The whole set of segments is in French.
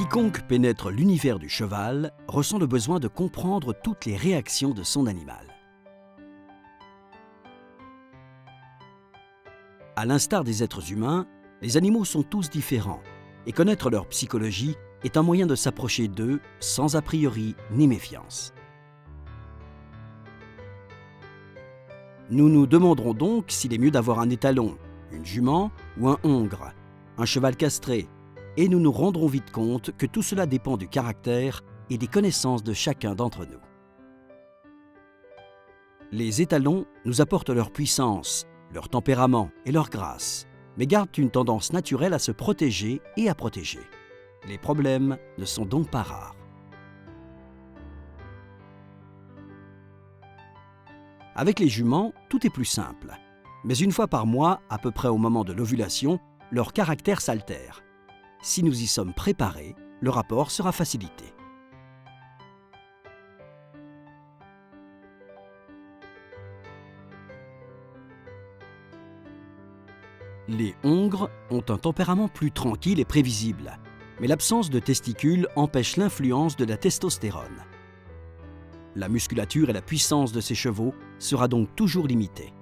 Quiconque pénètre l'univers du cheval ressent le besoin de comprendre toutes les réactions de son animal. À l'instar des êtres humains, les animaux sont tous différents et connaître leur psychologie est un moyen de s'approcher d'eux sans a priori ni méfiance. Nous nous demanderons donc s'il est mieux d'avoir un étalon, une jument ou un hongre, un cheval castré, et nous nous rendrons vite compte que tout cela dépend du caractère et des connaissances de chacun d'entre nous. Les étalons nous apportent leur puissance, leur tempérament et leur grâce, mais gardent une tendance naturelle à se protéger et à protéger. Les problèmes ne sont donc pas rares. Avec les juments, tout est plus simple. Mais une fois par mois, à peu près au moment de l'ovulation, leur caractère s'altère. Si nous y sommes préparés, le rapport sera facilité. Les hongres ont un tempérament plus tranquille et prévisible, mais l'absence de testicules empêche l'influence de la testostérone. La musculature et la puissance de ces chevaux sera donc toujours limitée.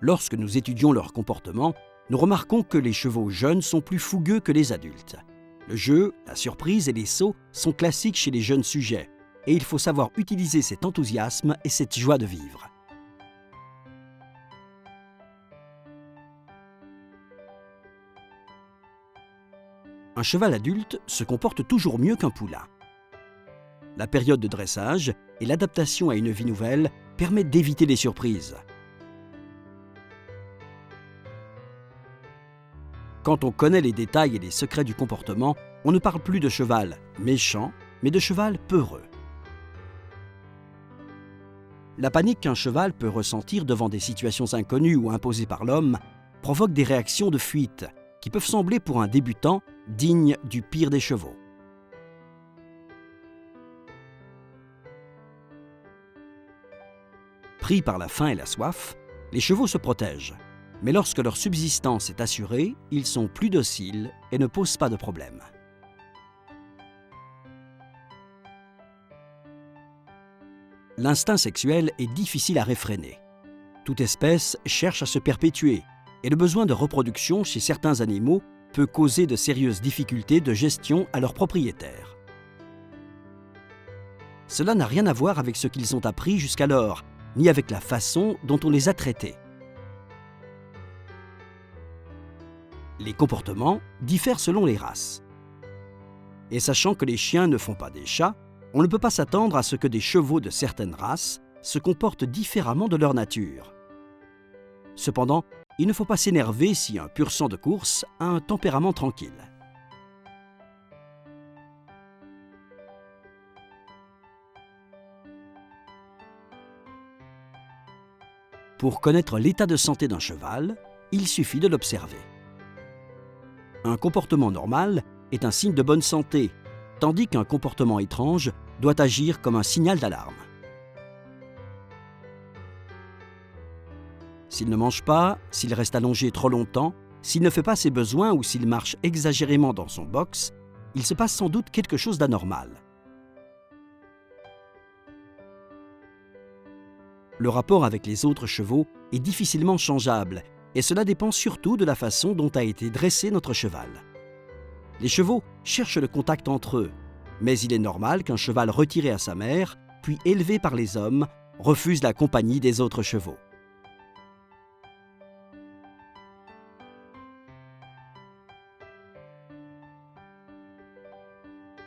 Lorsque nous étudions leur comportement, nous remarquons que les chevaux jeunes sont plus fougueux que les adultes. Le jeu, la surprise et les sauts sont classiques chez les jeunes sujets, et il faut savoir utiliser cet enthousiasme et cette joie de vivre. Un cheval adulte se comporte toujours mieux qu'un poulain. La période de dressage et l'adaptation à une vie nouvelle permettent d'éviter les surprises. Quand on connaît les détails et les secrets du comportement, on ne parle plus de cheval méchant, mais de cheval peureux. La panique qu'un cheval peut ressentir devant des situations inconnues ou imposées par l'homme provoque des réactions de fuite qui peuvent sembler pour un débutant dignes du pire des chevaux. Pris par la faim et la soif, les chevaux se protègent. Mais lorsque leur subsistance est assurée, ils sont plus dociles et ne posent pas de problème. L'instinct sexuel est difficile à réfréner. Toute espèce cherche à se perpétuer et le besoin de reproduction chez certains animaux peut causer de sérieuses difficultés de gestion à leurs propriétaires. Cela n'a rien à voir avec ce qu'ils ont appris jusqu'alors, ni avec la façon dont on les a traités. Les comportements diffèrent selon les races. Et sachant que les chiens ne font pas des chats, on ne peut pas s'attendre à ce que des chevaux de certaines races se comportent différemment de leur nature. Cependant, il ne faut pas s'énerver si un pur sang de course a un tempérament tranquille. Pour connaître l'état de santé d'un cheval, il suffit de l'observer. Un comportement normal est un signe de bonne santé, tandis qu'un comportement étrange doit agir comme un signal d'alarme. S'il ne mange pas, s'il reste allongé trop longtemps, s'il ne fait pas ses besoins ou s'il marche exagérément dans son box, il se passe sans doute quelque chose d'anormal. Le rapport avec les autres chevaux est difficilement changeable et cela dépend surtout de la façon dont a été dressé notre cheval. Les chevaux cherchent le contact entre eux, mais il est normal qu'un cheval retiré à sa mère, puis élevé par les hommes, refuse la compagnie des autres chevaux.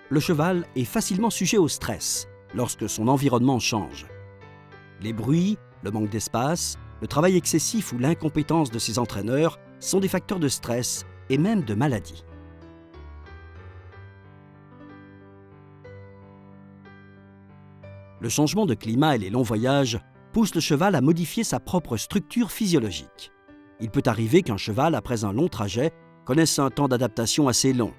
Le cheval est facilement sujet au stress lorsque son environnement change. Les bruits, le manque d'espace, le travail excessif ou l'incompétence de ses entraîneurs sont des facteurs de stress et même de maladie. Le changement de climat et les longs voyages poussent le cheval à modifier sa propre structure physiologique. Il peut arriver qu'un cheval, après un long trajet, connaisse un temps d'adaptation assez long.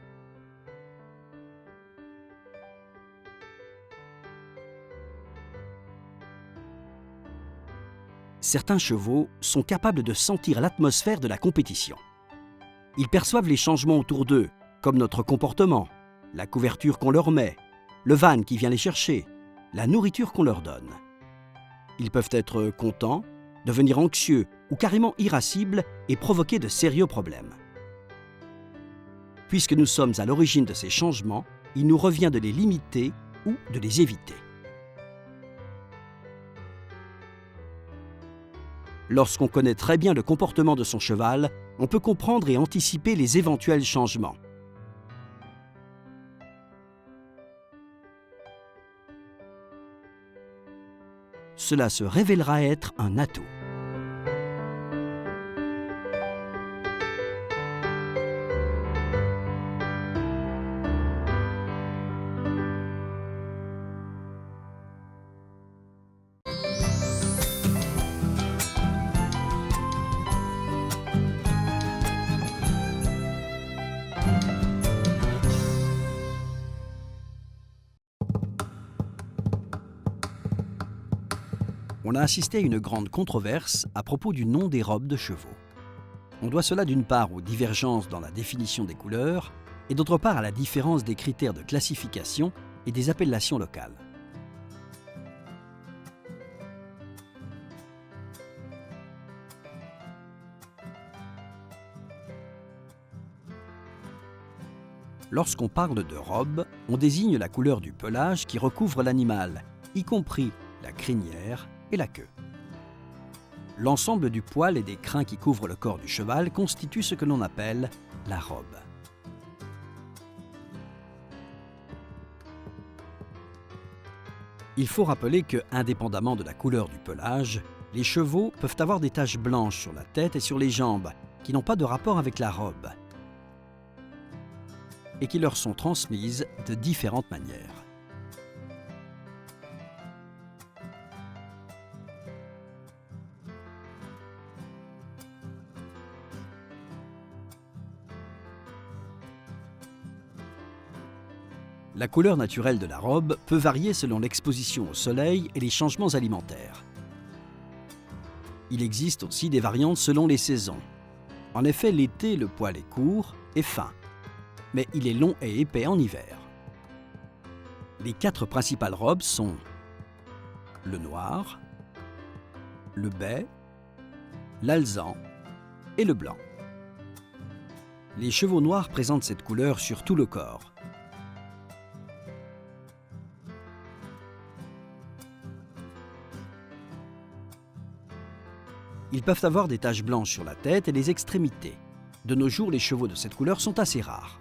Certains chevaux sont capables de sentir l'atmosphère de la compétition. Ils perçoivent les changements autour d'eux, comme notre comportement, la couverture qu'on leur met, le van qui vient les chercher, la nourriture qu'on leur donne. Ils peuvent être contents, devenir anxieux ou carrément irascibles et provoquer de sérieux problèmes. Puisque nous sommes à l'origine de ces changements, il nous revient de les limiter ou de les éviter. Lorsqu'on connaît très bien le comportement de son cheval, on peut comprendre et anticiper les éventuels changements. Cela se révélera être un atout. On a assisté à une grande controverse à propos du nom des robes de chevaux. On doit cela d'une part aux divergences dans la définition des couleurs et d'autre part à la différence des critères de classification et des appellations locales. Lorsqu'on parle de robe, on désigne la couleur du pelage qui recouvre l'animal, y compris la crinière et la queue. L'ensemble du poil et des crins qui couvrent le corps du cheval constitue ce que l'on appelle la robe. Il faut rappeler que, indépendamment de la couleur du pelage, les chevaux peuvent avoir des taches blanches sur la tête et sur les jambes qui n'ont pas de rapport avec la robe et qui leur sont transmises de différentes manières. La couleur naturelle de la robe peut varier selon l'exposition au soleil et les changements alimentaires. Il existe aussi des variantes selon les saisons. En effet, l'été, le poil est court et fin, mais il est long et épais en hiver. Les 4 principales robes sont le noir, le bai, l'alezan et le blanc. Les chevaux noirs présentent cette couleur sur tout le corps. Ils peuvent avoir des taches blanches sur la tête et les extrémités. De nos jours, les chevaux de cette couleur sont assez rares.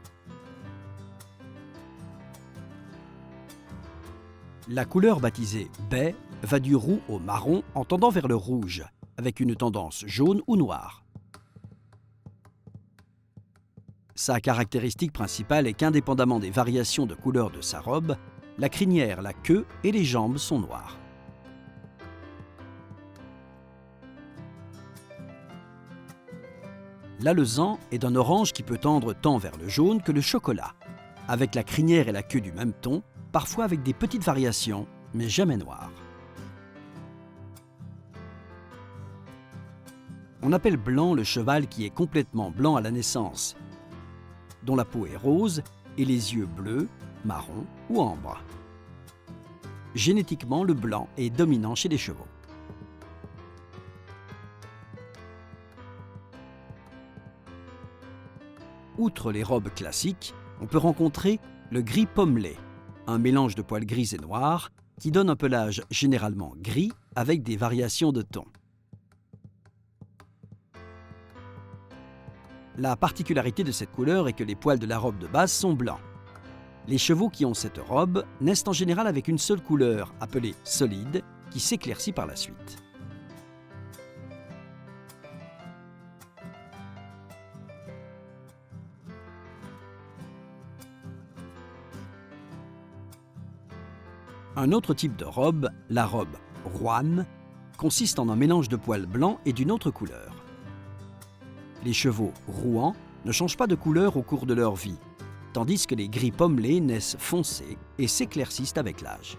La couleur baptisée bai va du roux au marron en tendant vers le rouge, avec une tendance jaune ou noire. Sa caractéristique principale est qu'indépendamment des variations de couleur de sa robe, la crinière, la queue et les jambes sont noires. L'alezan est d'un orange qui peut tendre tant vers le jaune que le chocolat, avec la crinière et la queue du même ton, parfois avec des petites variations, mais jamais noires. On appelle blanc le cheval qui est complètement blanc à la naissance, dont la peau est rose et les yeux bleus, marron ou ambre. Génétiquement, le blanc est dominant chez les chevaux. Outre les robes classiques, on peut rencontrer le gris pommelé, un mélange de poils gris et noirs qui donne un pelage généralement gris avec des variations de tons. La particularité de cette couleur est que les poils de la robe de base sont blancs. Les chevaux qui ont cette robe naissent en général avec une seule couleur, appelée solide, qui s'éclaircit par la suite. Un autre type de robe, la robe rouanne, consiste en un mélange de poils blancs et d'une autre couleur. Les chevaux rouans ne changent pas de couleur au cours de leur vie, tandis que les gris pommelés naissent foncés et s'éclaircissent avec l'âge.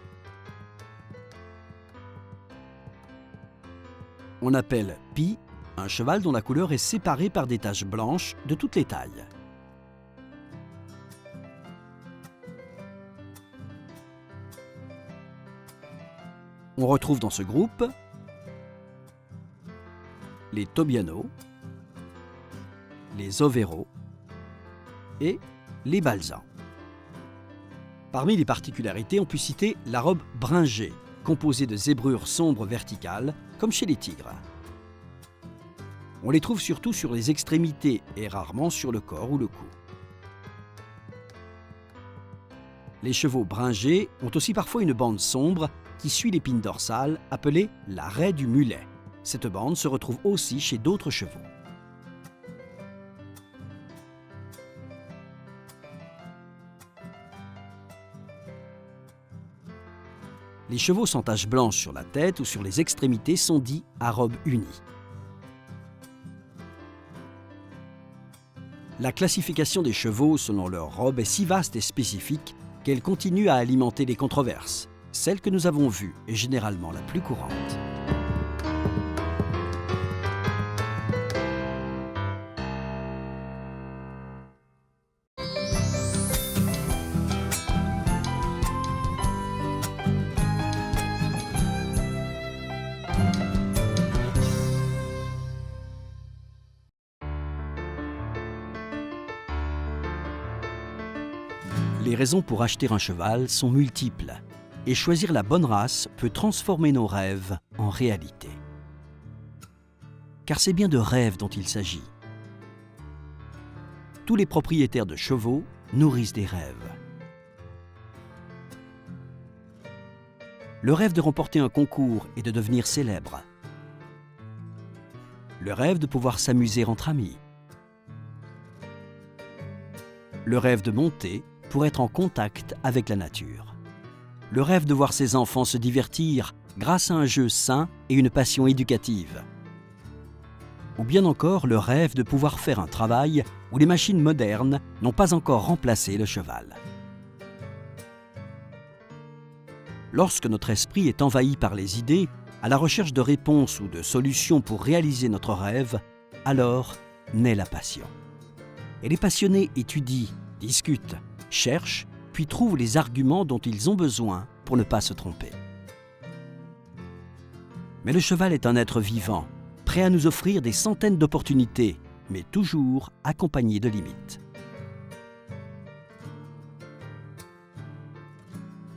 On appelle pie un cheval dont la couleur est séparée par des taches blanches de toutes les tailles. On retrouve dans ce groupe les Tobiano, les Overo et les Balzans. Parmi les particularités, on peut citer la robe bringée, composée de zébrures sombres verticales, comme chez les tigres. On les trouve surtout sur les extrémités et rarement sur le corps ou le cou. Les chevaux bringés ont aussi parfois une bande sombre qui suit l'épine dorsale, appelée la raie du mulet. Cette bande se retrouve aussi chez d'autres chevaux. Les chevaux sans taches blanches sur la tête ou sur les extrémités sont dits à robe unie. La classification des chevaux selon leur robe est si vaste et spécifique qu'elle continue à alimenter les controverses. Celle que nous avons vue est généralement la plus courante. Les raisons pour acheter un cheval sont multiples. Et choisir la bonne race peut transformer nos rêves en réalité. Car c'est bien de rêves dont il s'agit. Tous les propriétaires de chevaux nourrissent des rêves. Le rêve de remporter un concours et de devenir célèbre. Le rêve de pouvoir s'amuser entre amis. Le rêve de monter pour être en contact avec la nature. Le rêve de voir ses enfants se divertir grâce à un jeu sain et une passion éducative. Ou bien encore le rêve de pouvoir faire un travail où les machines modernes n'ont pas encore remplacé le cheval. Lorsque notre esprit est envahi par les idées, à la recherche de réponses ou de solutions pour réaliser notre rêve, alors naît la passion. Et les passionnés étudient, discutent, cherchent, puis trouvent les arguments dont ils ont besoin pour ne pas se tromper. Mais le cheval est un être vivant, prêt à nous offrir des centaines d'opportunités, mais toujours accompagné de limites.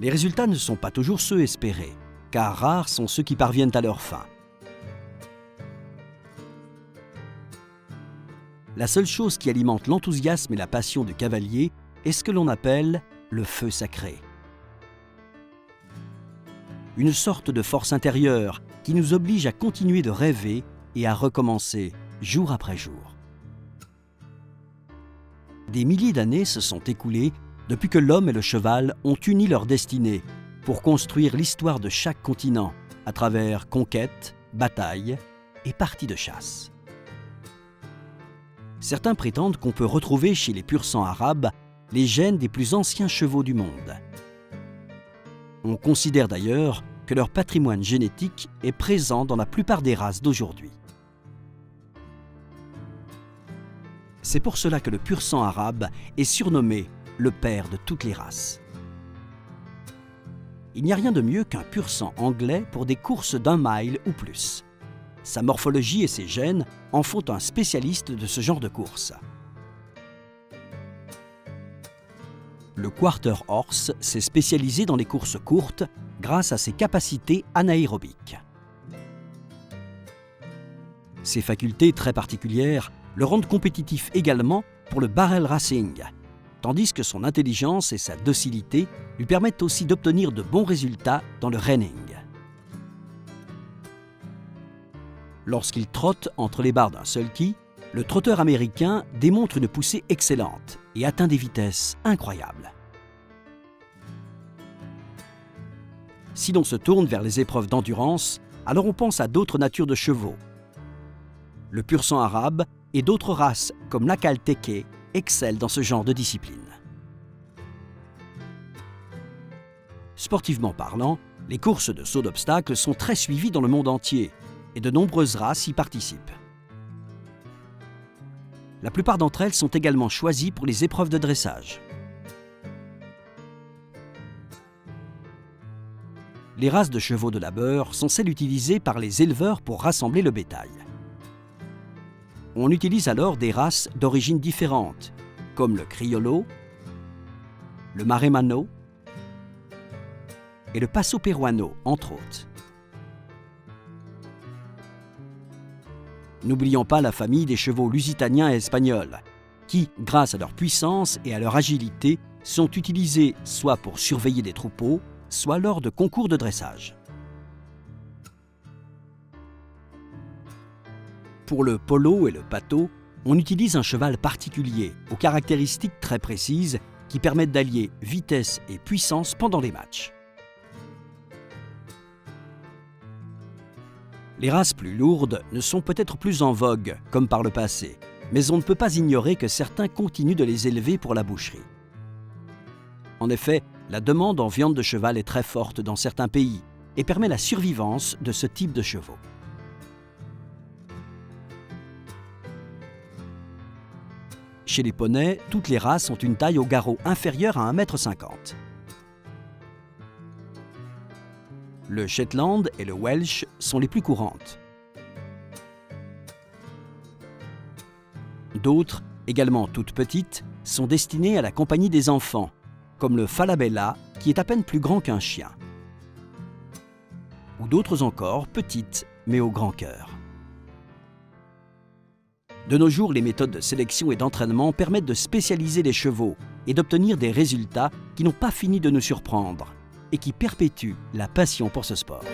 Les résultats ne sont pas toujours ceux espérés, car rares sont ceux qui parviennent à leur fin. La seule chose qui alimente l'enthousiasme et la passion du cavalier est ce que l'on appelle le feu sacré. Une sorte de force intérieure qui nous oblige à continuer de rêver et à recommencer jour après jour. Des milliers d'années se sont écoulées depuis que l'homme et le cheval ont uni leur destinée pour construire l'histoire de chaque continent à travers conquêtes, batailles et parties de chasse. Certains prétendent qu'on peut retrouver chez les pur-sang arabes les gènes des plus anciens chevaux du monde. On considère d'ailleurs que leur patrimoine génétique est présent dans la plupart des races d'aujourd'hui. C'est pour cela que le pur-sang arabe est surnommé le père de toutes les races. Il n'y a rien de mieux qu'un pur-sang anglais pour des courses d'1 mile ou plus. Sa morphologie et ses gènes en font un spécialiste de ce genre de course. Le Quarter Horse s'est spécialisé dans les courses courtes grâce à ses capacités anaérobiques. Ses facultés très particulières le rendent compétitif également pour le barrel racing, tandis que son intelligence et sa docilité lui permettent aussi d'obtenir de bons résultats dans le reining. Lorsqu'il trotte entre les barres d'un sulky, le trotteur américain démontre une poussée excellente et atteint des vitesses incroyables. Si l'on se tourne vers les épreuves d'endurance, alors on pense à d'autres natures de chevaux. Le pur-sang arabe et d'autres races comme l'Akalteke excellent dans ce genre de discipline. Sportivement parlant, les courses de saut d'obstacles sont très suivies dans le monde entier et de nombreuses races y participent. La plupart d'entre elles sont également choisies pour les épreuves de dressage. Les races de chevaux de labeur sont celles utilisées par les éleveurs pour rassembler le bétail. On utilise alors des races d'origines différentes, comme le Criollo, le Maremano et le Paso Peruano, entre autres. N'oublions pas la famille des chevaux lusitaniens et espagnols, qui, grâce à leur puissance et à leur agilité, sont utilisés soit pour surveiller des troupeaux, soit lors de concours de dressage. Pour le polo et le pato, on utilise un cheval particulier, aux caractéristiques très précises, qui permettent d'allier vitesse et puissance pendant les matchs. Les races plus lourdes ne sont peut-être plus en vogue, comme par le passé, mais on ne peut pas ignorer que certains continuent de les élever pour la boucherie. En effet, la demande en viande de cheval est très forte dans certains pays et permet la survivance de ce type de chevaux. Chez les poneys, toutes les races ont une taille au garrot inférieure à 1,50 m. Le Shetland et le Welsh sont les plus courantes. D'autres, également toutes petites, sont destinées à la compagnie des enfants, comme le Falabella, qui est à peine plus grand qu'un chien. Ou d'autres encore, petites, mais au grand cœur. De nos jours, les méthodes de sélection et d'entraînement permettent de spécialiser les chevaux et d'obtenir des résultats qui n'ont pas fini de nous surprendre et qui perpétuent la passion pour ce sport.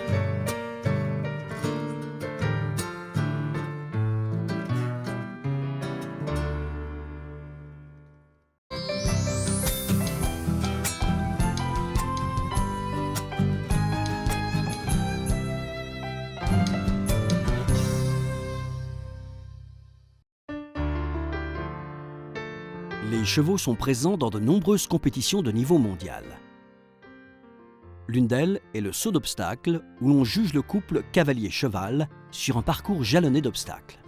Les chevaux sont présents dans de nombreuses compétitions de niveau mondial. L'une d'elles est le saut d'obstacle, où l'on juge le couple cavalier-cheval sur un parcours jalonné d'obstacles.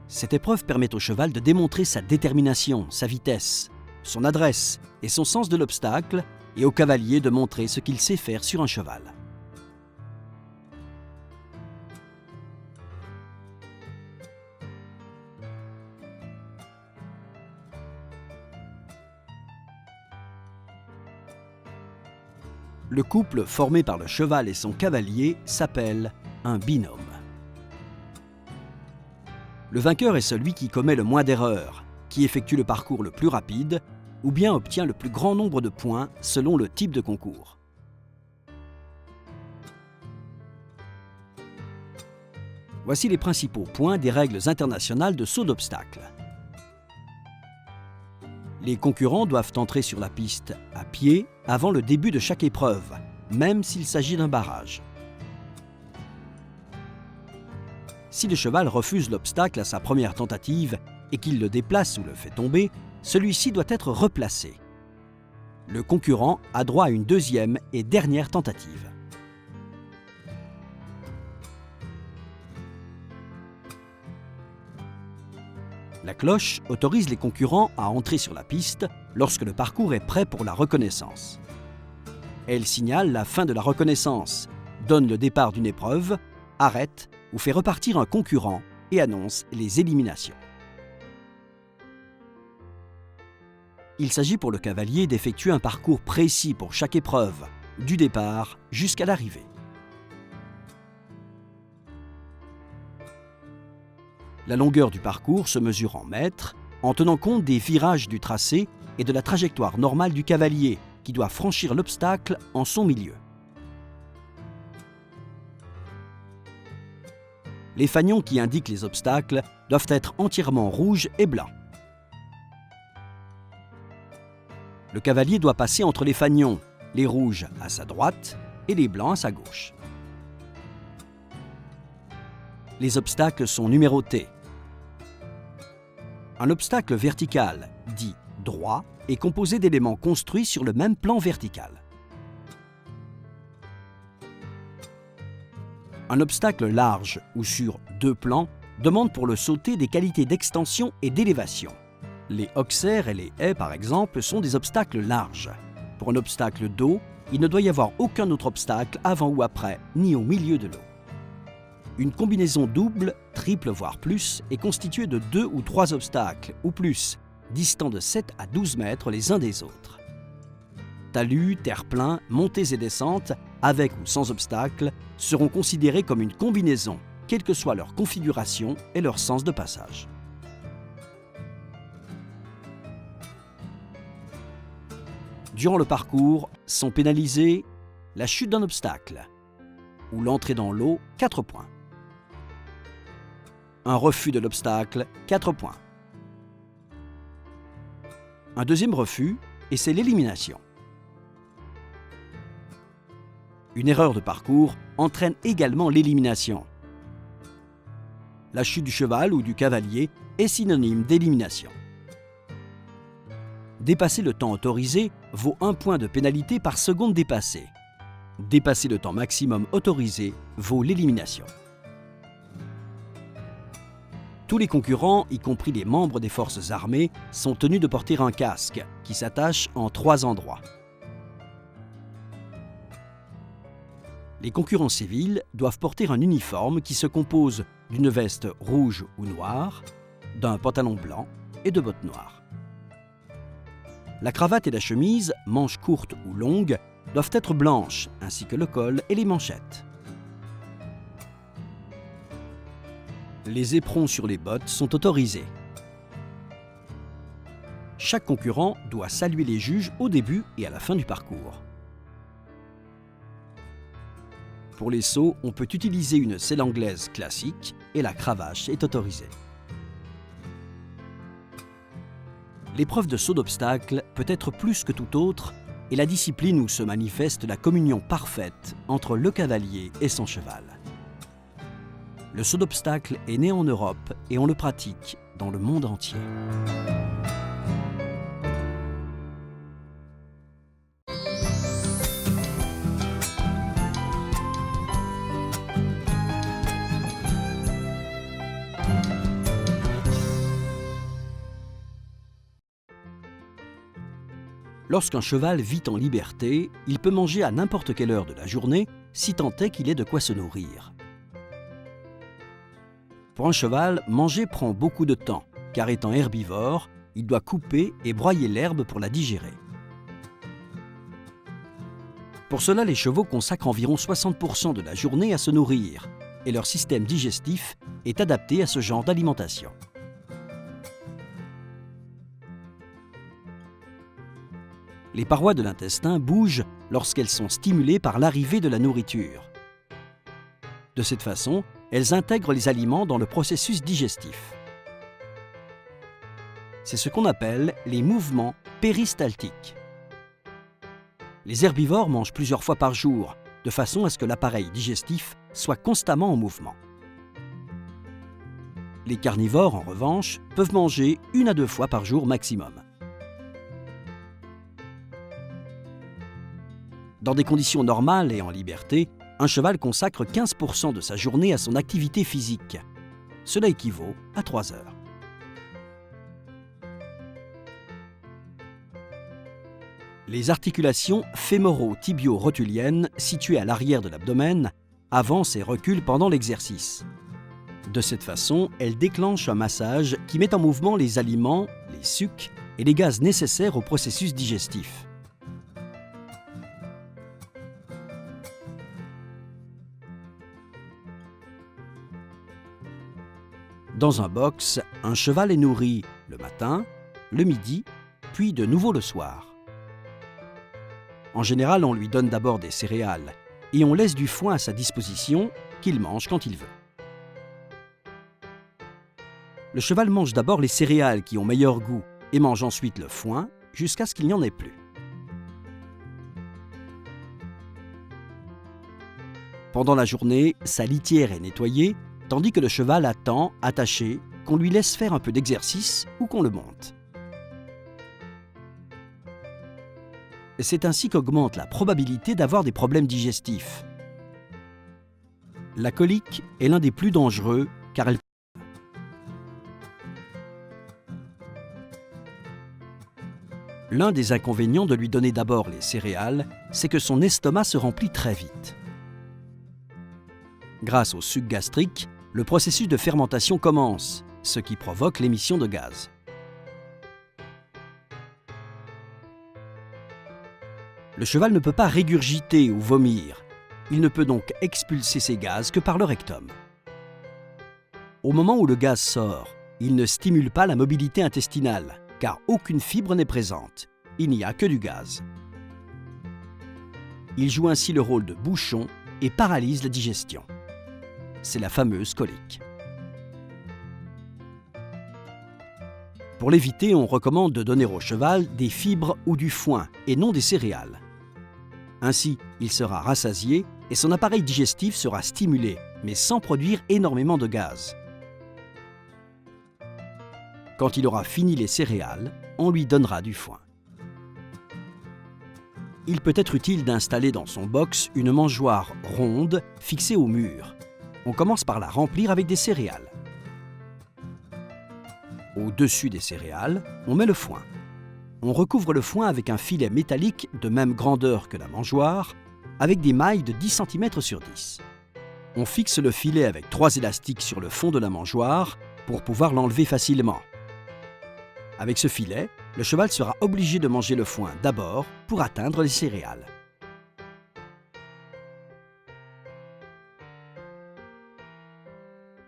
Cette épreuve permet au cheval de démontrer sa détermination, sa vitesse, son adresse et son sens de l'obstacle, et au cavalier de montrer ce qu'il sait faire sur un cheval. Le couple formé par le cheval et son cavalier s'appelle un binôme. Le vainqueur est celui qui commet le moins d'erreurs, qui effectue le parcours le plus rapide ou bien obtient le plus grand nombre de points selon le type de concours. Voici les principaux points des règles internationales de saut d'obstacle. Les concurrents doivent entrer sur la piste à pied avant le début de chaque épreuve, même s'il s'agit d'un barrage. Si le cheval refuse l'obstacle à sa première tentative et qu'il le déplace ou le fait tomber, celui-ci doit être replacé. Le concurrent a droit à une deuxième et dernière tentative. La cloche autorise les concurrents à entrer sur la piste lorsque le parcours est prêt pour la reconnaissance. Elle signale la fin de la reconnaissance, donne le départ d'une épreuve, arrête ou fait repartir un concurrent et annonce les éliminations. Il s'agit pour le cavalier d'effectuer un parcours précis pour chaque épreuve, du départ jusqu'à l'arrivée. La longueur du parcours se mesure en mètres, en tenant compte des virages du tracé et de la trajectoire normale du cavalier, qui doit franchir l'obstacle en son milieu. Les fanions qui indiquent les obstacles doivent être entièrement rouges et blancs. Le cavalier doit passer entre les fanions, les rouges à sa droite et les blancs à sa gauche. Les obstacles sont numérotés. Un obstacle vertical, dit droit, est composé d'éléments construits sur le même plan vertical. Un obstacle large ou sur deux plans demandent pour le sauter des qualités d'extension et d'élévation. Les hoxers et les haies, par exemple, sont des obstacles larges. Pour un obstacle d'eau, il ne doit y avoir aucun autre obstacle avant ou après, ni au milieu de l'eau. Une combinaison double, triple voire plus, est constituée de 2 ou 3 obstacles, ou plus, distants de 7 à 12 mètres les uns des autres. Talus, terre-plein, montées et descentes, avec ou sans obstacles, seront considérés comme une combinaison, quelle que soit leur configuration et leur sens de passage. Durant le parcours, sont pénalisés la chute d'un obstacle ou l'entrée dans l'eau, 4 points. Un refus de l'obstacle, 4 points. Un deuxième refus, et c'est l'élimination. Une erreur de parcours entraîne également l'élimination. La chute du cheval ou du cavalier est synonyme d'élimination. Dépasser le temps autorisé vaut 1 point de pénalité par seconde dépassée. Dépasser le temps maximum autorisé vaut l'élimination. Tous les concurrents, y compris les membres des forces armées, sont tenus de porter un casque qui s'attache en 3 endroits. Les concurrents civils doivent porter un uniforme qui se compose d'une veste rouge ou noire, d'un pantalon blanc et de bottes noires. La cravate et la chemise, manches courtes ou longues, doivent être blanches, ainsi que le col et les manchettes. Les éperons sur les bottes sont autorisés. Chaque concurrent doit saluer les juges au début et à la fin du parcours. Pour les sauts, on peut utiliser une selle anglaise classique et la cravache est autorisée. L'épreuve de saut d'obstacle peut être plus que tout autre et la discipline où se manifeste la communion parfaite entre le cavalier et son cheval. Le saut d'obstacle est né en Europe et on le pratique dans le monde entier. Lorsqu'un cheval vit en liberté, il peut manger à n'importe quelle heure de la journée, si tant est qu'il ait de quoi se nourrir. Pour un cheval, manger prend beaucoup de temps, car étant herbivore, il doit couper et broyer l'herbe pour la digérer. Pour cela, les chevaux consacrent environ 60% de la journée à se nourrir, et leur système digestif est adapté à ce genre d'alimentation. Les parois de l'intestin bougent lorsqu'elles sont stimulées par l'arrivée de la nourriture. De cette façon, elles intègrent les aliments dans le processus digestif. C'est ce qu'on appelle les mouvements péristaltiques. Les herbivores mangent plusieurs fois par jour, de façon à ce que l'appareil digestif soit constamment en mouvement. Les carnivores, en revanche, peuvent manger 1 à 2 fois par jour maximum. Dans des conditions normales et en liberté, un cheval consacre 15% de sa journée à son activité physique. Cela équivaut à 3 heures. Les articulations fémoro-tibio-rotuliennes situées à l'arrière de l'abdomen avancent et reculent pendant l'exercice. De cette façon, elles déclenchent un massage qui met en mouvement les aliments, les sucs et les gaz nécessaires au processus digestif. Dans un box, un cheval est nourri le matin, le midi, puis de nouveau le soir. En général, on lui donne d'abord des céréales et on laisse du foin à sa disposition qu'il mange quand il veut. Le cheval mange d'abord les céréales qui ont meilleur goût et mange ensuite le foin jusqu'à ce qu'il n'y en ait plus. Pendant la journée, sa litière est nettoyée, tandis que le cheval attend, attaché, qu'on lui laisse faire un peu d'exercice ou qu'on le monte. C'est ainsi qu'augmente la probabilité d'avoir des problèmes digestifs. La colique est l'un des plus dangereux car elle... L'un des inconvénients de lui donner d'abord les céréales, c'est que son estomac se remplit très vite. Grâce au suc gastrique, le processus de fermentation commence, ce qui provoque l'émission de gaz. Le cheval ne peut pas régurgiter ou vomir. Il ne peut donc expulser ces gaz que par le rectum. Au moment où le gaz sort, il ne stimule pas la mobilité intestinale, car aucune fibre n'est présente. Il n'y a que du gaz. Il joue ainsi le rôle de bouchon et paralyse la digestion. C'est la fameuse colique. Pour l'éviter, on recommande de donner au cheval des fibres ou du foin et non des céréales. Ainsi, il sera rassasié et son appareil digestif sera stimulé, mais sans produire énormément de gaz. Quand il aura fini les céréales, on lui donnera du foin. Il peut être utile d'installer dans son box une mangeoire ronde fixée au mur. On commence par la remplir avec des céréales. Au-dessus des céréales, on met le foin. On recouvre le foin avec un filet métallique de même grandeur que la mangeoire, avec des mailles de 10 cm sur 10. On fixe le filet avec 3 élastiques sur le fond de la mangeoire pour pouvoir l'enlever facilement. Avec ce filet, le cheval sera obligé de manger le foin d'abord pour atteindre les céréales.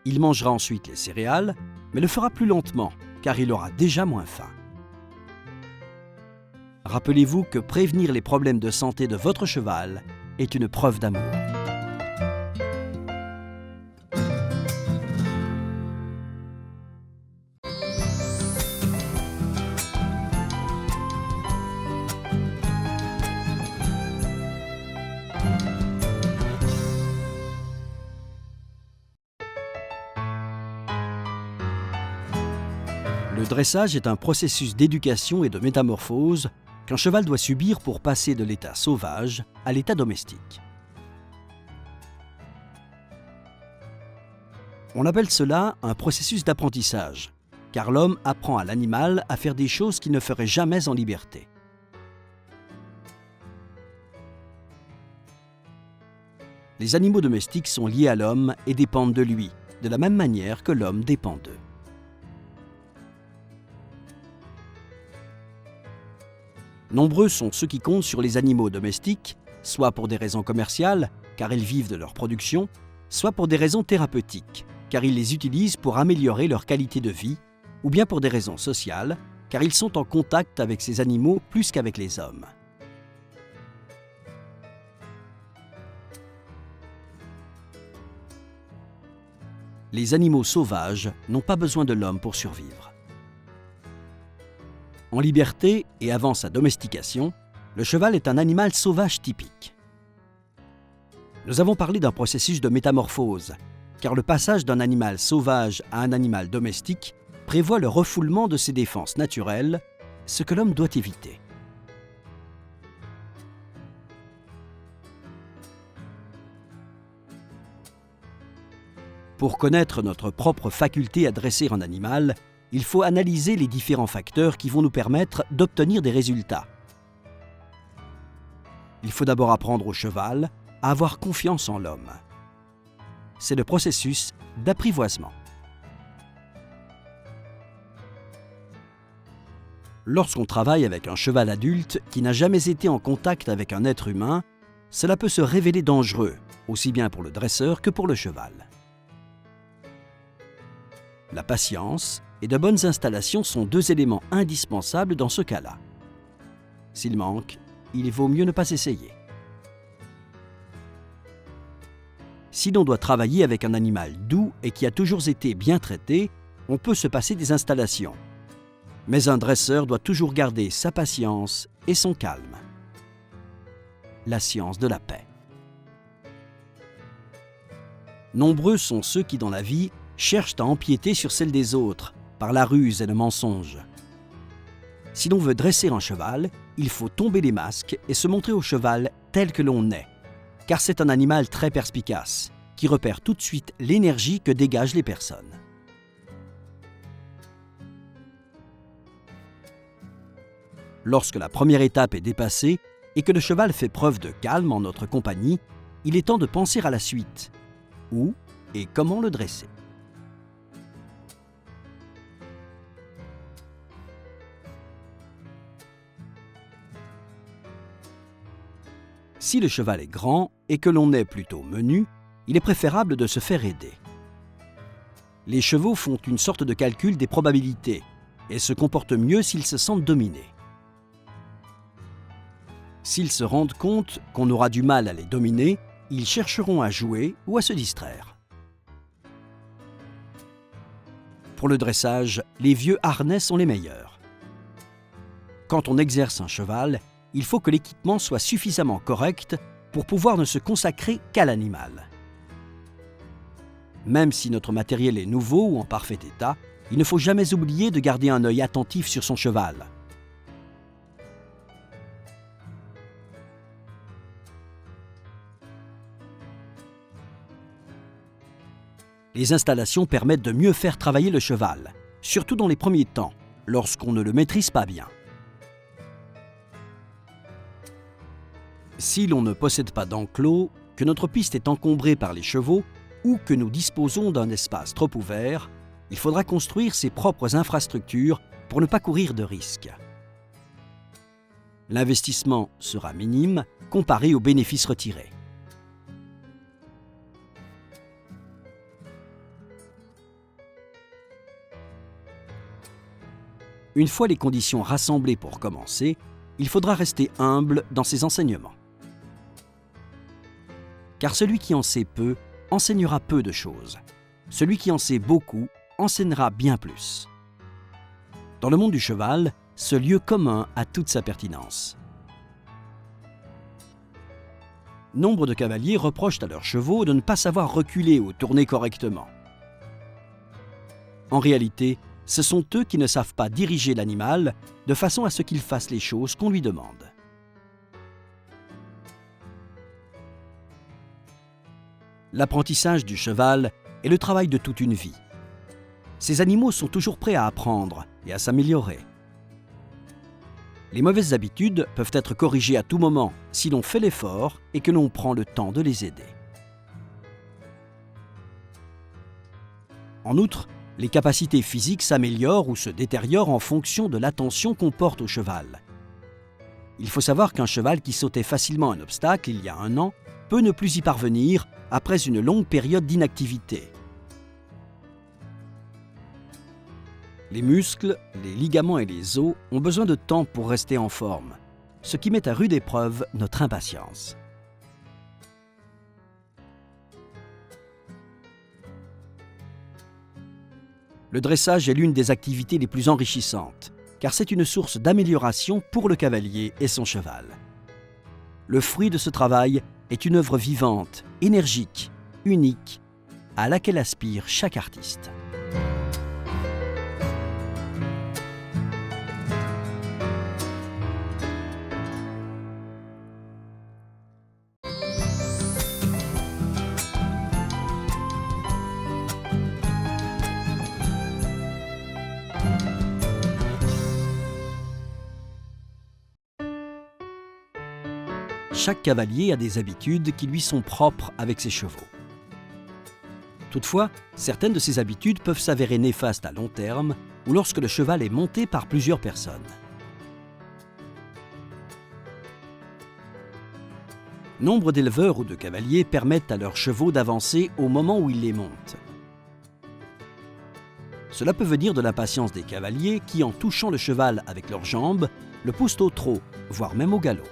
Il mangera ensuite les céréales, mais le fera plus lentement, car il aura déjà moins faim. Rappelez-vous que prévenir les problèmes de santé de votre cheval est une preuve d'amour. Le dressage est un processus d'éducation et de métamorphose qu'un cheval doit subir pour passer de l'état sauvage à l'état domestique. On appelle cela un processus d'apprentissage, car l'homme apprend à l'animal à faire des choses qu'il ne ferait jamais en liberté. Les animaux domestiques sont liés à l'homme et dépendent de lui, de la même manière que l'homme dépend d'eux. Nombreux sont ceux qui comptent sur les animaux domestiques, soit pour des raisons commerciales, car ils vivent de leur production, soit pour des raisons thérapeutiques, car ils les utilisent pour améliorer leur qualité de vie, ou bien pour des raisons sociales, car ils sont en contact avec ces animaux plus qu'avec les hommes. Les animaux sauvages n'ont pas besoin de l'homme pour survivre. En liberté et avant sa domestication, le cheval est un animal sauvage typique. Nous avons parlé d'un processus de métamorphose, car le passage d'un animal sauvage à un animal domestique prévoit le refoulement de ses défenses naturelles, ce que l'homme doit éviter. Pour connaître notre propre faculté à dresser un animal, il faut analyser les différents facteurs qui vont nous permettre d'obtenir des résultats. Il faut d'abord apprendre au cheval à avoir confiance en l'homme. C'est le processus d'apprivoisement. Lorsqu'on travaille avec un cheval adulte qui n'a jamais été en contact avec un être humain, cela peut se révéler dangereux, aussi bien pour le dresseur que pour le cheval. La patience et de bonnes installations sont deux éléments indispensables dans ce cas-là. S'il manque, il vaut mieux ne pas essayer. Si l'on doit travailler avec un animal doux et qui a toujours été bien traité, on peut se passer des installations. Mais un dresseur doit toujours garder sa patience et son calme. La science de la paix. Nombreux sont ceux qui, dans la vie, cherchent à empiéter sur celle des autres, par la ruse et le mensonge. Si l'on veut dresser un cheval, il faut tomber les masques et se montrer au cheval tel que l'on est, car c'est un animal très perspicace, qui repère tout de suite l'énergie que dégagent les personnes. Lorsque la première étape est dépassée et que le cheval fait preuve de calme en notre compagnie, il est temps de penser à la suite. Où et comment le dresser? Si le cheval est grand et que l'on est plutôt menu, il est préférable de se faire aider. Les chevaux font une sorte de calcul des probabilités et se comportent mieux s'ils se sentent dominés. S'ils se rendent compte qu'on aura du mal à les dominer, ils chercheront à jouer ou à se distraire. Pour le dressage, les vieux harnais sont les meilleurs. Quand on exerce un cheval, il faut que l'équipement soit suffisamment correct pour pouvoir ne se consacrer qu'à l'animal. Même si notre matériel est nouveau ou en parfait état, il ne faut jamais oublier de garder un œil attentif sur son cheval. Les installations permettent de mieux faire travailler le cheval, surtout dans les premiers temps, lorsqu'on ne le maîtrise pas bien. Si l'on ne possède pas d'enclos, que notre piste est encombrée par les chevaux ou que nous disposons d'un espace trop ouvert, il faudra construire ses propres infrastructures pour ne pas courir de risques. L'investissement sera minime comparé aux bénéfices retirés. Une fois les conditions rassemblées pour commencer, il faudra rester humble dans ses enseignements. Car celui qui en sait peu enseignera peu de choses. Celui qui en sait beaucoup enseignera bien plus. Dans le monde du cheval, ce lieu commun a toute sa pertinence. Nombre de cavaliers reprochent à leurs chevaux de ne pas savoir reculer ou tourner correctement. En réalité, ce sont eux qui ne savent pas diriger l'animal de façon à ce qu'il fasse les choses qu'on lui demande. L'apprentissage du cheval est le travail de toute une vie. Ces animaux sont toujours prêts à apprendre et à s'améliorer. Les mauvaises habitudes peuvent être corrigées à tout moment si l'on fait l'effort et que l'on prend le temps de les aider. En outre, les capacités physiques s'améliorent ou se détériorent en fonction de l'attention qu'on porte au cheval. Il faut savoir qu'un cheval qui sautait facilement un obstacle il y a 1 an peut ne plus y parvenir après une longue période d'inactivité. Les muscles, les ligaments et les os ont besoin de temps pour rester en forme, ce qui met à rude épreuve notre impatience. Le dressage est l'une des activités les plus enrichissantes, car c'est une source d'amélioration pour le cavalier et son cheval. Le fruit de ce travail est une œuvre vivante, énergique, unique, à laquelle aspire chaque artiste. Chaque cavalier a des habitudes qui lui sont propres avec ses chevaux. Toutefois, certaines de ces habitudes peuvent s'avérer néfastes à long terme ou lorsque le cheval est monté par plusieurs personnes. Nombre d'éleveurs ou de cavaliers permettent à leurs chevaux d'avancer au moment où ils les montent. Cela peut venir de l'impatience des cavaliers qui, en touchant le cheval avec leurs jambes, le poussent au trot, voire même au galop.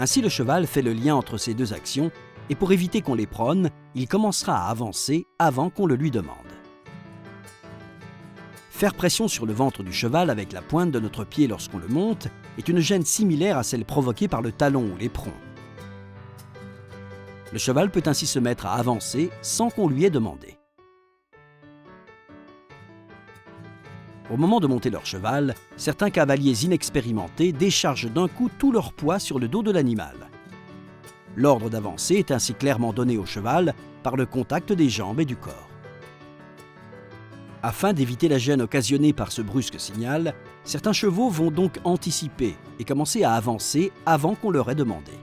Ainsi, le cheval fait le lien entre ces deux actions et pour éviter qu'on les prône, il commencera à avancer avant qu'on le lui demande. Faire pression sur le ventre du cheval avec la pointe de notre pied lorsqu'on le monte est une gêne similaire à celle provoquée par le talon ou l'éperon. Le cheval peut ainsi se mettre à avancer sans qu'on lui ait demandé. Au moment de monter leur cheval, certains cavaliers inexpérimentés déchargent d'un coup tout leur poids sur le dos de l'animal. L'ordre d'avancer est ainsi clairement donné au cheval par le contact des jambes et du corps. Afin d'éviter la gêne occasionnée par ce brusque signal, certains chevaux vont donc anticiper et commencer à avancer avant qu'on leur ait demandé.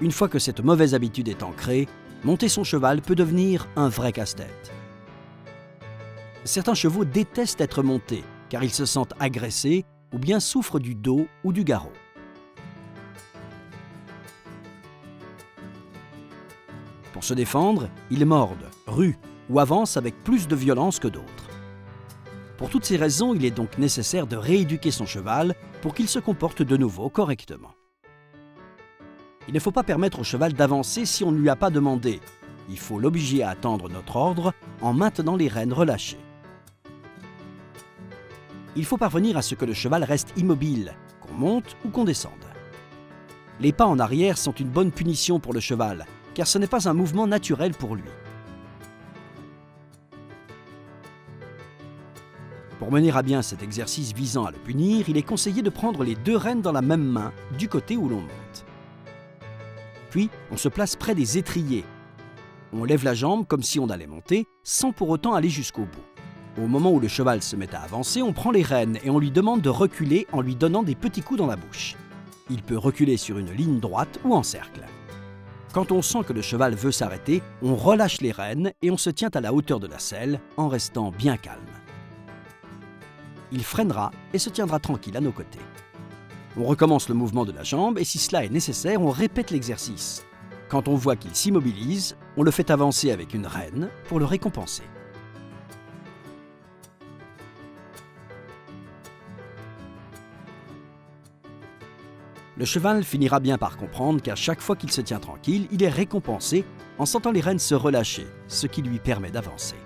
Une fois que cette mauvaise habitude est ancrée, monter son cheval peut devenir un vrai casse-tête. Certains chevaux détestent être montés car ils se sentent agressés ou bien souffrent du dos ou du garrot. Pour se défendre, ils mordent, ruent ou avancent avec plus de violence que d'autres. Pour toutes ces raisons, il est donc nécessaire de rééduquer son cheval pour qu'il se comporte de nouveau correctement. Il ne faut pas permettre au cheval d'avancer si on ne lui a pas demandé. Il faut l'obliger à attendre notre ordre en maintenant les rênes relâchées. Il faut parvenir à ce que le cheval reste immobile, qu'on monte ou qu'on descende. Les pas en arrière sont une bonne punition pour le cheval, car ce n'est pas un mouvement naturel pour lui. Pour mener à bien cet exercice visant à le punir, il est conseillé de prendre les deux rênes dans la même main, du côté où l'on monte. Puis, on se place près des étriers. On lève la jambe comme si on allait monter, sans pour autant aller jusqu'au bout. Au moment où le cheval se met à avancer, on prend les rênes et on lui demande de reculer en lui donnant des petits coups dans la bouche. Il peut reculer sur une ligne droite ou en cercle. Quand on sent que le cheval veut s'arrêter, on relâche les rênes et on se tient à la hauteur de la selle en restant bien calme. Il freinera et se tiendra tranquille à nos côtés. On recommence le mouvement de la jambe et si cela est nécessaire, on répète l'exercice. Quand on voit qu'il s'immobilise, on le fait avancer avec une rêne pour le récompenser. Le cheval finira bien par comprendre qu'à chaque fois qu'il se tient tranquille, il est récompensé en sentant les rênes se relâcher, ce qui lui permet d'avancer.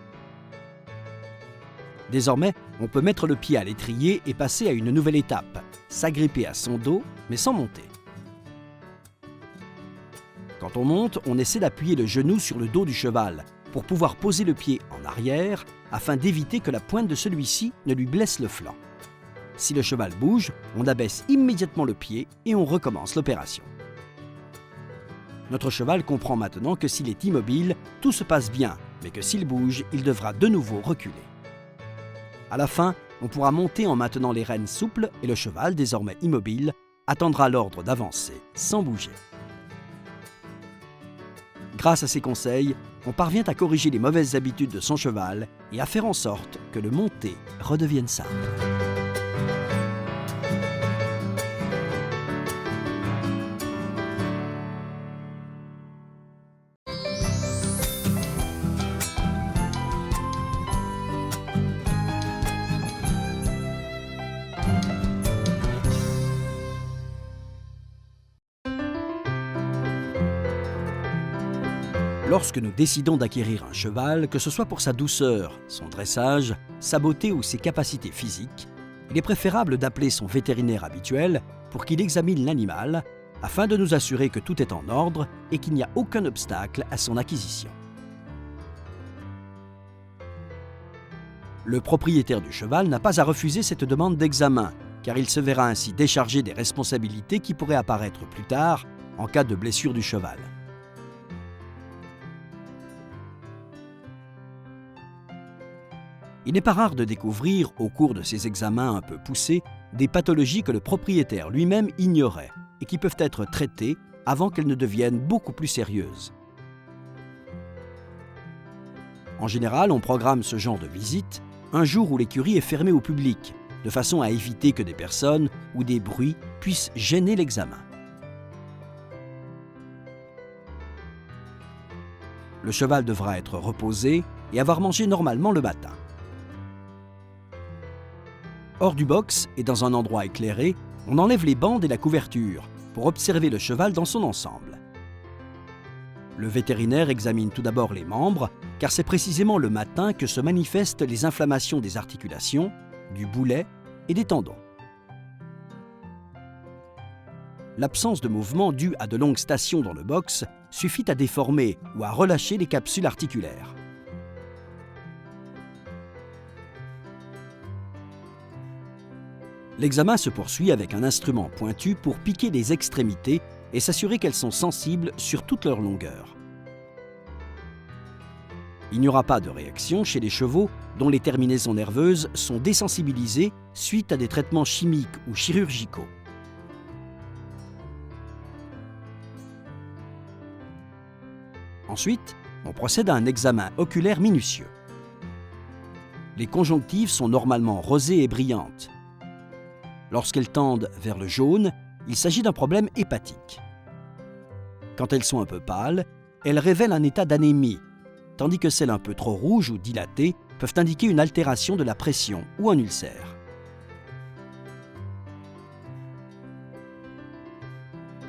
Désormais, on peut mettre le pied à l'étrier et passer à une nouvelle étape, s'agripper à son dos, mais sans monter. Quand on monte, on essaie d'appuyer le genou sur le dos du cheval pour pouvoir poser le pied en arrière afin d'éviter que la pointe de celui-ci ne lui blesse le flanc. Si le cheval bouge, on abaisse immédiatement le pied et on recommence l'opération. Notre cheval comprend maintenant que s'il est immobile, tout se passe bien, mais que s'il bouge, il devra de nouveau reculer. À la fin, on pourra monter en maintenant les rênes souples et le cheval, désormais immobile, attendra l'ordre d'avancer sans bouger. Grâce à ces conseils, on parvient à corriger les mauvaises habitudes de son cheval et à faire en sorte que le monter redevienne simple. Lorsque nous décidons d'acquérir un cheval, que ce soit pour sa douceur, son dressage, sa beauté ou ses capacités physiques, il est préférable d'appeler son vétérinaire habituel pour qu'il examine l'animal afin de nous assurer que tout est en ordre et qu'il n'y a aucun obstacle à son acquisition. Le propriétaire du cheval n'a pas à refuser cette demande d'examen, car il se verra ainsi déchargé des responsabilités qui pourraient apparaître plus tard en cas de blessure du cheval. Il n'est pas rare de découvrir, au cours de ces examens un peu poussés, des pathologies que le propriétaire lui-même ignorait et qui peuvent être traitées avant qu'elles ne deviennent beaucoup plus sérieuses. En général, on programme ce genre de visite un jour où l'écurie est fermée au public, de façon à éviter que des personnes ou des bruits puissent gêner l'examen. Le cheval devra être reposé et avoir mangé normalement le matin. Hors du box et dans un endroit éclairé, on enlève les bandes et la couverture pour observer le cheval dans son ensemble. Le vétérinaire examine tout d'abord les membres, car c'est précisément le matin que se manifestent les inflammations des articulations, du boulet et des tendons. L'absence de mouvement due à de longues stations dans le box suffit à déformer ou à relâcher les capsules articulaires. L'examen se poursuit avec un instrument pointu pour piquer les extrémités et s'assurer qu'elles sont sensibles sur toute leur longueur. Il n'y aura pas de réaction chez les chevaux dont les terminaisons nerveuses sont désensibilisées suite à des traitements chimiques ou chirurgicaux. Ensuite, on procède à un examen oculaire minutieux. Les conjonctives sont normalement rosées et brillantes. Lorsqu'elles tendent vers le jaune, il s'agit d'un problème hépatique. Quand elles sont un peu pâles, elles révèlent un état d'anémie, tandis que celles un peu trop rouges ou dilatées peuvent indiquer une altération de la pression ou un ulcère.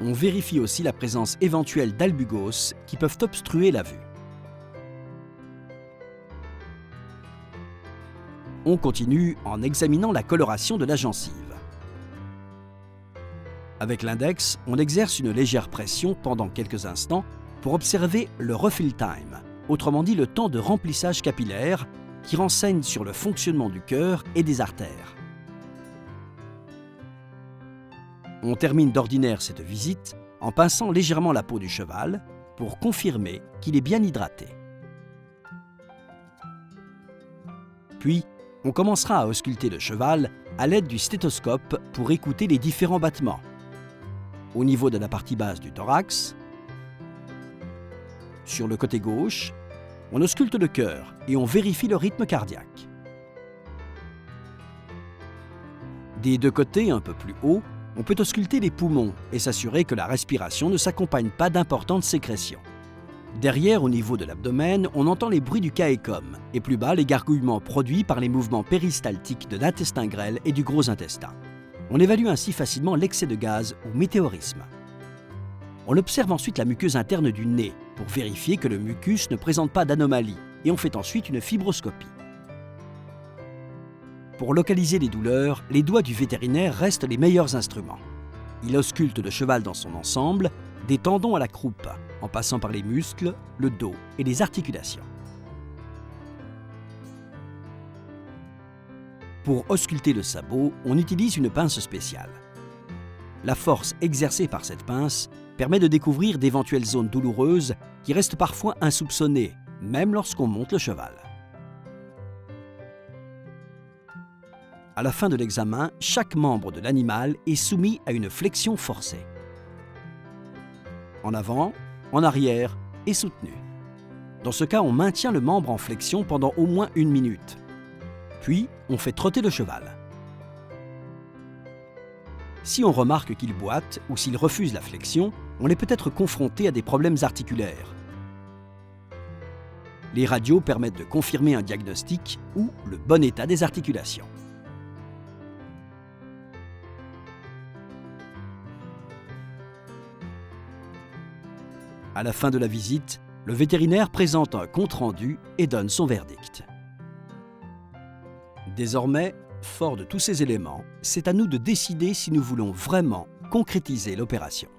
On vérifie aussi la présence éventuelle d'albugos qui peuvent obstruer la vue. On continue en examinant la coloration de la gencive. Avec l'index, on exerce une légère pression pendant quelques instants pour observer le refill time, autrement dit le temps de remplissage capillaire qui renseigne sur le fonctionnement du cœur et des artères. On termine d'ordinaire cette visite en pinçant légèrement la peau du cheval pour confirmer qu'il est bien hydraté. Puis, on commencera à ausculter le cheval à l'aide du stéthoscope pour écouter les différents battements. Au niveau de la partie basse du thorax, sur le côté gauche, on ausculte le cœur et on vérifie le rythme cardiaque. Des deux côtés, un peu plus haut, on peut ausculter les poumons et s'assurer que la respiration ne s'accompagne pas d'importantes sécrétions. Derrière, au niveau de l'abdomen, on entend les bruits du caécum et plus bas, les gargouillements produits par les mouvements péristaltiques de l'intestin grêle et du gros intestin. On évalue ainsi facilement l'excès de gaz ou météorisme. On observe ensuite la muqueuse interne du nez pour vérifier que le mucus ne présente pas d'anomalie et on fait ensuite une fibroscopie. Pour localiser les douleurs, les doigts du vétérinaire restent les meilleurs instruments. Il ausculte le cheval dans son ensemble, des tendons à la croupe, en passant par les muscles, le dos et les articulations. Pour ausculter le sabot, on utilise une pince spéciale. La force exercée par cette pince permet de découvrir d'éventuelles zones douloureuses qui restent parfois insoupçonnées, même lorsqu'on monte le cheval. À la fin de l'examen, chaque membre de l'animal est soumis à une flexion forcée. En avant, en arrière et soutenu. Dans ce cas, on maintient le membre en flexion pendant au moins 1 minute. Puis, on fait trotter le cheval. Si on remarque qu'il boite ou s'il refuse la flexion, on est peut-être confronté à des problèmes articulaires. Les radios permettent de confirmer un diagnostic ou le bon état des articulations. À la fin de la visite, le vétérinaire présente un compte-rendu et donne son verdict. Désormais, fort de tous ces éléments, c'est à nous de décider si nous voulons vraiment concrétiser l'opération.